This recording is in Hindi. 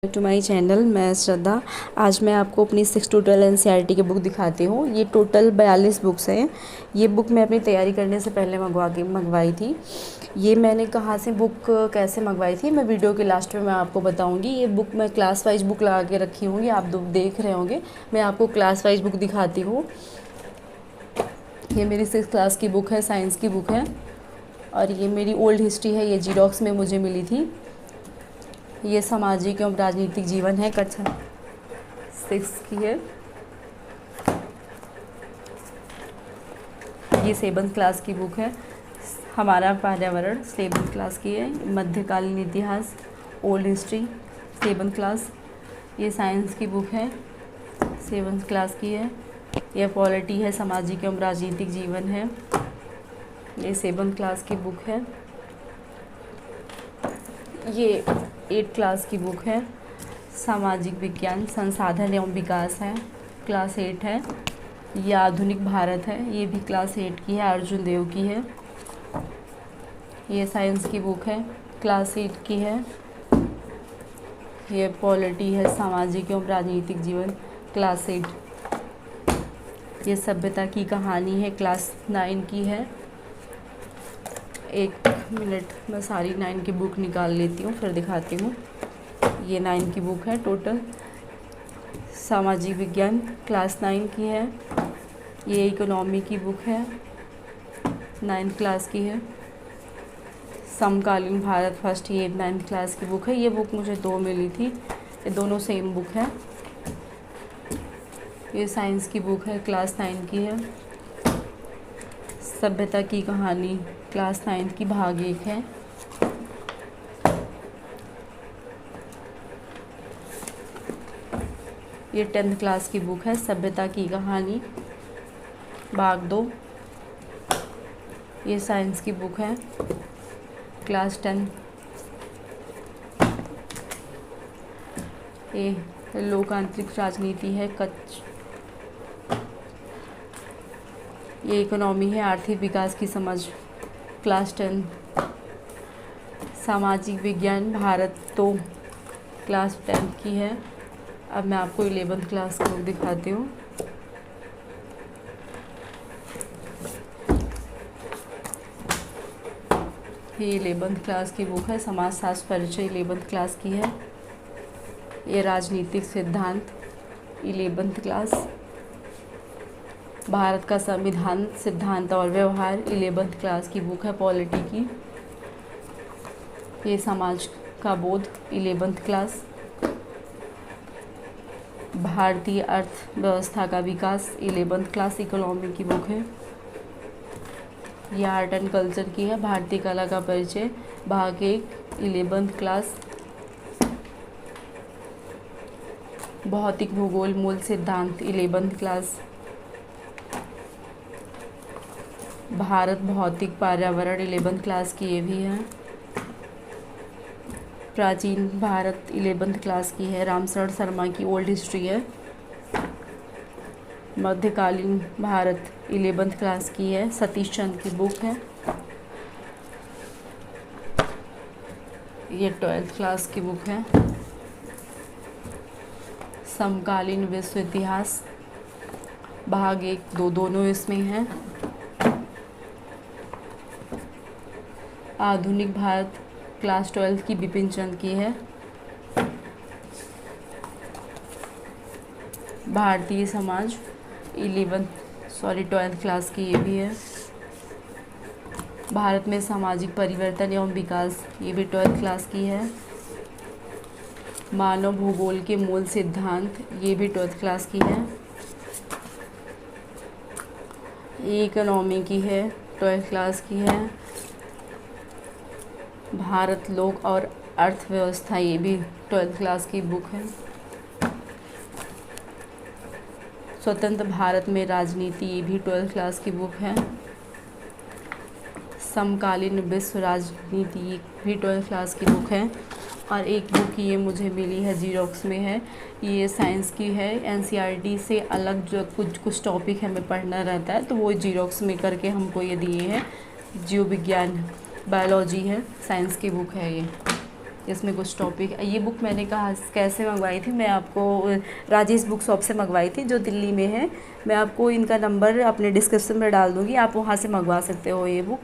To my channel. मैं श्रद्धा। आज मैं आपको अपनी 6 to 12 एनसीईआरटी की बुक दिखाती हूँ। ये टोटल 42 बुक्स हैं। ये बुक मैं अपनी तैयारी करने से पहले मंगवाई थी। ये मैंने कहाँ से बुक कैसे मंगवाई थी मैं वीडियो के लास्ट में मैं आपको बताऊँगी। ये बुक मैं क्लास वाइज बुक लगा के रखी होंगी, आप देख रहे होंगे। मैं आपको क्लास वाइज बुक दिखाती हूँ। ये मेरी 6th क्लास की बुक है, साइंस की बुक है। और ये मेरी ओल्ड हिस्ट्री है, ये जीरोक्स में मुझे मिली थी। ये सामाजिक एवं राजनीतिक जीवन है, कक्षा 6 की है। ये 7th क्लास की बुक है, हमारा पर्यावरण 7th क्लास की है। मध्यकालीन इतिहास, ओल्ड हिस्ट्री 7th क्लास। ये साइंस की बुक है, 7th क्लास की है। ये पॉलिटी है, सामाजिक एवं राजनीतिक जीवन है। ये 7th क्लास की बुक है। ये 8th क्लास की बुक है, सामाजिक विज्ञान संसाधन एवं विकास है, क्लास 8 है। ये आधुनिक भारत है, ये भी क्लास 8 की है, अर्जुन देव की है। ये साइंस की बुक है, क्लास 8 की है। ये पॉलिटी है, सामाजिक एवं राजनीतिक जीवन, क्लास 8। ये सभ्यता की कहानी है, क्लास 9 की है। एक मिनट, मैं सारी 9 की बुक निकाल लेती हूँ फिर दिखाती हूँ। ये 9 की बुक है टोटल। सामाजिक विज्ञान क्लास 9 की है। ये इकोनॉमी की बुक है, 9th क्लास की है। समकालीन भारत फर्स्ट, ये 9th क्लास की बुक है। ये बुक मुझे 2 मिली थी, ये दोनों सेम बुक है। ये साइंस की बुक है, क्लास 9 की है। सभ्यता की कहानी क्लास 9 की, भाग 1 है। ये 10th क्लास की बुक है, सभ्यता की कहानी, भाग 2। ये साइंस की बुक है, क्लास 10। ये लोकतांत्रिक राजनीति है, ये इकोनॉमी है, आर्थिक विकास की समझ, क्लास 10। सामाजिक विज्ञान भारत तो क्लास 10 की है। अब मैं आपको 11th क्लास की बुक दिखाती हूँ। ये 11th क्लास की बुक है, समाजशास्त्र परिचय 11th क्लास की है। ये राजनीतिक सिद्धांत 11th क्लास। भारत का संविधान सिद्धांत और व्यवहार 11th क्लास की बुक है, पॉलिटी की। ये समाज का बोध 11th क्लास। भारतीय अर्थव्यवस्था का विकास 11th क्लास, इकोनॉमी की बुक है। ये आर्ट एंड कल्चर की है, भारतीय कला का परिचय, भाग 1, 11th क्लास। भौतिक भूगोल मूल सिद्धांत 11th क्लास। भारत भौतिक पर्यावरण 11th क्लास की ये भी है। प्राचीन भारत 11th क्लास की है, रामशरण शर्मा की ओल्ड हिस्ट्री है। मध्यकालीन भारत 11th क्लास की है, सतीश चंद्र की बुक है। ये 12th क्लास की बुक है। समकालीन विश्व इतिहास, भाग 1, 2 दोनों इसमें हैं। आधुनिक भारत क्लास 12 की बिपिन चंद्र की है। भारतीय समाज 12th क्लास की ये भी है। भारत में सामाजिक परिवर्तन एवं विकास, ये भी 12th क्लास की है। मानव भूगोल के मूल सिद्धांत, ये भी 12th क्लास की है। ये इकोनॉमी की है, 12th क्लास की है। भारत लोक और अर्थव्यवस्था, ये भी 12th क्लास की बुक है। स्वतंत्र भारत में राजनीति, ये भी 12th क्लास की बुक है। समकालीन विश्व राजनीति, ये भी 12th क्लास की बुक है। और एक बुक ये मुझे मिली है, जीरोक्स में है, ये साइंस की है। एनसीईआरटी से अलग जो कुछ टॉपिक हमें पढ़ना रहता है तो वो जीरोक्स में करके हमको ये दिए हैं। जीव विज्ञान, बायोलॉजी है, साइंस की बुक है ये। इसमें कुछ टॉपिक। ये बुक मैंने कहा कैसे मंगवाई थी, मैं आपको राजेश बुक शॉप से मंगवाई थी जो दिल्ली में है। मैं आपको इनका नंबर अपने डिस्क्रिप्शन में डाल दूँगी, आप वहाँ से मंगवा सकते हो ये बुक।